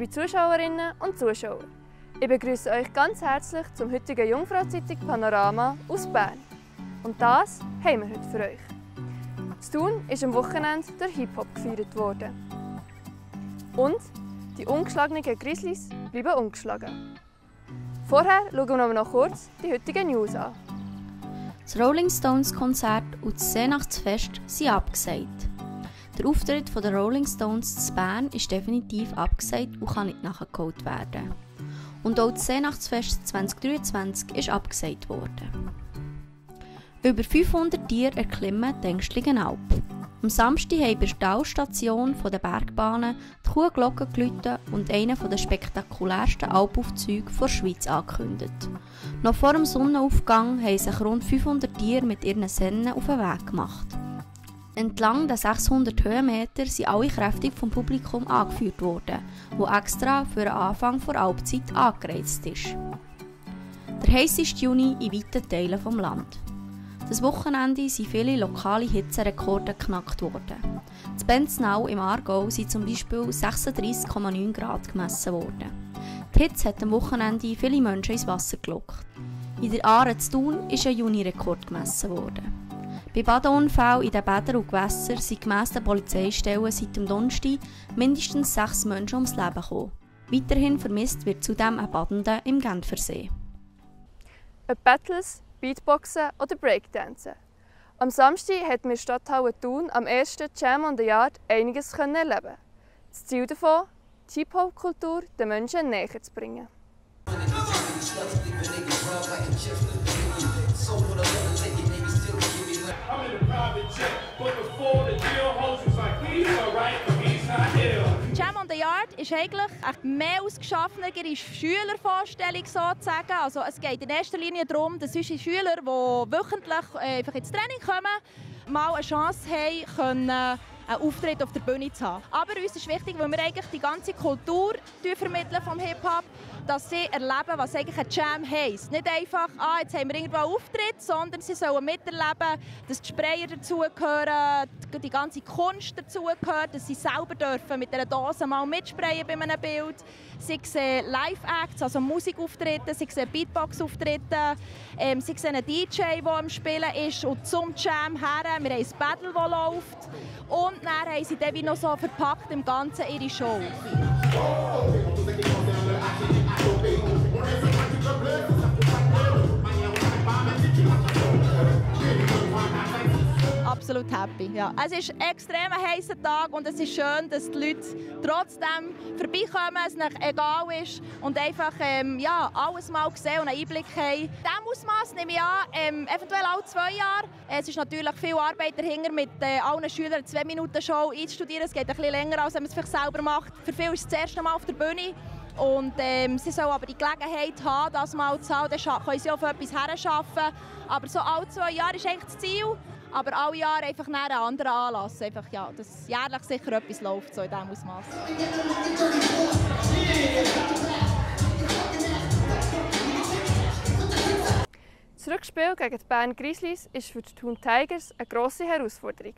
liebe Zuschauerinnen und Zuschauer, ich begrüße euch ganz herzlich zum heutigen Jungfrau-Zeitung Panorama aus Bern. Und das haben wir heute für euch. In Thun ist am Wochenende der Hip-Hop gefeiert worden. Und die ungeschlagenen Grizzlies bleiben ungeschlagen. Vorher schauen wir noch kurz die heutigen News an. Das Rolling Stones Konzert und das Seenachtsfest sind abgesagt. Der Auftritt der Rolling Stones in Bern ist definitiv abgesagt und kann nicht nachgeholt werden. Und auch das Seenachtsfest 2023 ist abgesagt worden. Über 500 Tiere erklimmen die Engstligenalp. Am Samstag haben bei der Talstation der Bergbahnen die Kuhglocke geläutet und einen der spektakulärsten Alpaufzüge der Schweiz angekündigt. Noch vor dem Sonnenaufgang haben sich rund 500 Tiere mit ihren Sennen auf den Weg gemacht. Entlang der 600 Höhenmeter sind alle kräftig vom Publikum angeführt worden, wo extra für den Anfang der Alpzeit angereist ist. Der heisseste Juni in weiten Teilen des Landes. Das Wochenende sind viele lokale Hitzerekorde geknackt worden. In Benznau im Aargau sind zum Beispiel 36,9 Grad gemessen worden. Die Hitze hat am Wochenende viele Menschen ins Wasser gelockt. In der Aare zu Thun ist ein Juni-Rekord gemessen worden. Bei Badeunfällen in den Bädern und Gewässern sind gemäss den Polizeistellen seit dem Donnerstag mindestens 6 Menschen ums Leben gekommen. Weiterhin vermisst wird zudem ein Badender im Genfersee. Ob Battles, Beatboxen oder Breakdancen. Am Samstag hat mir Stadthalle Thun am ersten Jam on the Yard einiges erleben. Das Ziel davon, die Hip-Hop-Kultur den Menschen näher zu bringen. Jam on the Yard ist eigentlich eine mehr ausgeschaffenere Schülervorstellung sozusagen. Also es geht in erster Linie darum, dass unsere Schüler, die wöchentlich einfach ins Training kommen, mal eine Chance haben, einen Auftritt auf der Bühne zu haben. Aber uns ist wichtig, weil wir eigentlich die ganze Kultur vermitteln vom Hip-Hop, dass sie erleben, was eigentlich ein Jam heisst. Nicht einfach, jetzt haben wir irgendwo einen Auftritt, sondern sie sollen miterleben, dass die Sprayer dazugehören, die ganze Kunst dazugehört, dass sie selber dürfen mit einer Dose mal mitsprayen bei einem Bild. Sie sehen Live-Acts, also Musikauftritte, sie sehen Beatbox-Auftritte, sie sehen einen DJ, der am Spielen ist und zum Jam her. Wir haben ein Battle, das läuft. Und dann haben sie dann wie noch so verpackt im Ganzen ihre Show. Absolut happy. Ja. Es ist ein extrem heißer Tag und es ist schön, dass die Leute trotzdem vorbeikommen, es ihnen egal ist und einfach alles mal sehen und einen Einblick haben. In diesem Ausmaß nehme ich an, eventuell alle 2 Jahre. Es ist natürlich viel Arbeit dahinter, mit allen Schülern eine 2-Minuten-Show einzustudieren. Es geht ein bisschen länger, als wenn man es vielleicht selber macht. Für viele ist es das erste Mal auf der Bühne. Und sie sollen aber die Gelegenheit haben, das mal zu haben. Dann können sie auf etwas herschaffen. Aber so alle 2 Jahre ist eigentlich das Ziel. Aber alle Jahre einfach einen anderen Anlass. Einfach, ja, dass jährlich sicher etwas läuft, so in diesem Ausmaß. Das Rückspiel gegen die Bern Grizzlies war für die Thun Tigers eine grosse Herausforderung.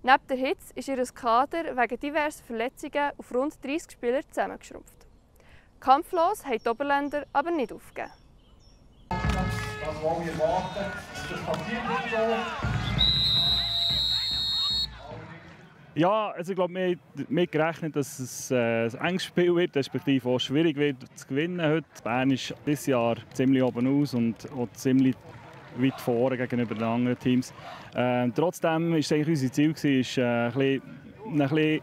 Neben der Hitze ist ihr Kader wegen diverser Verletzungen auf rund 30 Spieler zusammengeschrumpft. Kampflos haben die Oberländer aber nicht aufgegeben. Das wollen wir warten. Das passiert nicht so. Ja, also ich glaube, wir haben damit gerechnet, dass es ein enges Spiel wird, respektive auch schwierig wird zu gewinnen heute. Bern ist dieses Jahr ziemlich oben aus und auch ziemlich weit vorne gegenüber den anderen Teams. Trotzdem war es eigentlich unser Ziel, ein bisschen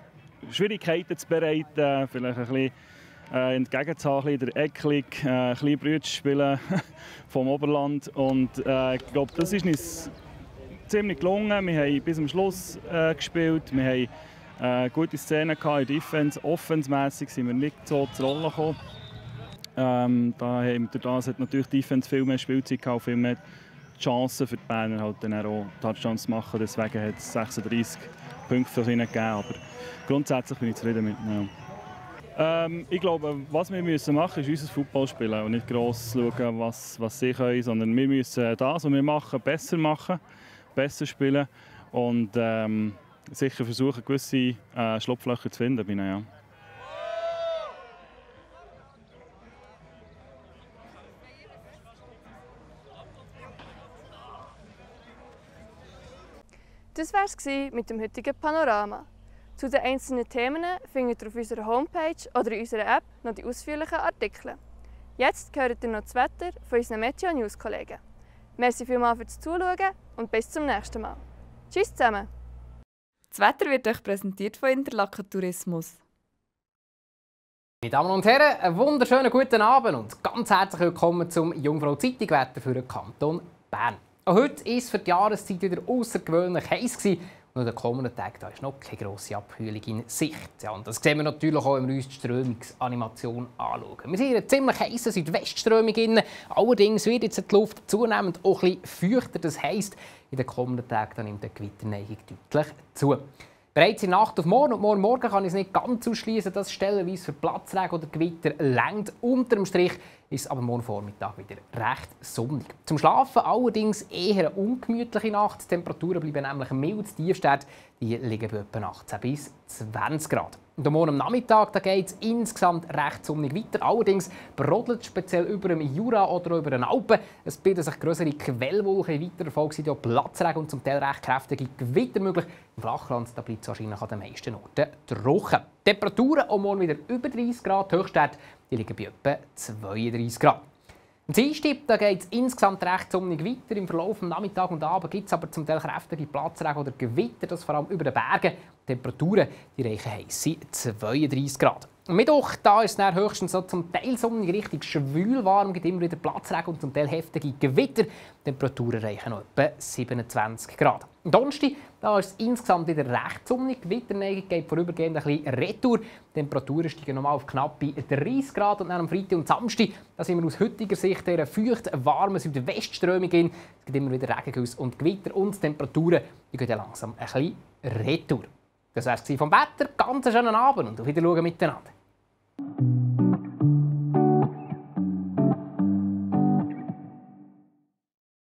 Schwierigkeiten zu bereiten, vielleicht ein bisschen entgegenzuhaben, in der Ecke, ein bisschen Brüder zu spielen vom Oberland. Und ich glaube, das ist uns ziemlich gelungen. Wir haben bis zum Schluss gespielt. Wir haben gute Szenen in der Defense. Offensmässig sind wir nicht so zur Rolle gekommen. Durch das hat natürlich die Defense viel mehr Spielzeit gehabt, viel mehr Chancen für die Berner halt dann auch Touchdowns zu machen. Deswegen hat es 36 Punkte für ihnen gegeben. Aber grundsätzlich bin ich zufrieden mit ihnen. Ich glaube, was wir machen müssen, ist unser Football spielen und nicht gross schauen, was sie können, sondern wir müssen das, was wir machen, besser spielen und sicher versuchen, gewisse Schlupflöcher zu finden bei ihnen, ja. Das war es mit dem heutigen Panorama. Zu den einzelnen Themen findet ihr auf unserer Homepage oder in unserer App noch die ausführlichen Artikel. Jetzt hört ihr noch das Wetter von unseren Meteo News Kollegen. Merci vielmals fürs Zuschauen und bis zum nächsten Mal. Tschüss zusammen! Das Wetter wird euch präsentiert von Interlaken Tourismus. Meine Damen und Herren, einen wunderschönen guten Abend und ganz herzlich willkommen zum Jungfrau Zeitung Wetter für den Kanton Bern. Auch heute war es für die Jahreszeit wieder außergewöhnlich heiß und in den kommenden Tagen ist noch keine grosse Abkühlung in Sicht. Ja, und das sehen wir natürlich auch, wenn wir uns die Strömungsanimation anschauen. Wir sind in einer ziemlich heißen Südwestströmung drin. Allerdings wird jetzt die Luft zunehmend auch ein bisschen feuchter. Das heisst, in den kommenden Tagen nimmt die Gewitterneigung deutlich zu. Bereits in der Nacht auf morgen und morgen Morgen kann ich es nicht ganz ausschließen, dass stellenweise für Platzregen oder Gewitter reicht. Unterm Strich ist es aber morgen Vormittag wieder recht sonnig. Zum Schlafen allerdings eher eine ungemütliche Nacht. Die Temperaturen bleiben nämlich mild. Die Tiefstwerte liegen bei etwa 18 bis 20 Grad. Und am Morgen am Nachmittag geht es insgesamt recht sonnig weiter. Allerdings brodelt speziell über dem Jura oder über den Alpen. Es bilden sich größere Quellwolken. Weiter Erfolg sind ja Platzregen und zum Teil recht kräftige Gewitter möglich. Im Flachland bleibt es wahrscheinlich an den meisten Orten trocken. Die Temperaturen am Morgen wieder über 30 Grad. Die Höchstwerte liegen bei etwa 32 Grad. Am Dienstag geht es insgesamt recht sonnig weiter. Im Verlauf des Nachmittag und Abend gibt es aber zum Teil kräftige Platzregen oder Gewitter, das vor allem über den Bergen. Die Temperaturen reichen heisse 32 Grad. Am Mittwoch ist es dann höchstens so zum Teil sonnig, richtig schwül warm, gibt immer wieder Platzregen und zum Teil heftige Gewitter. Die Temperaturen reichen noch etwa 27 Grad. Am Donnerstag ist es insgesamt wieder recht sonnig. Die Gewitterneigung geht vorübergehend ein bisschen retour. Die Temperaturen steigen nochmal auf knapp 30 Grad. Und dann am Freitag und Samstag sind wir aus heutiger Sicht einer feucht warmen Südwestströmung in. Es gibt immer wieder Regengüsse und Gewitter und die Temperaturen gehen langsam ein bisschen retour. Das war es vom Wetter. Ganz schönen Abend und auf Wiedersehen miteinander.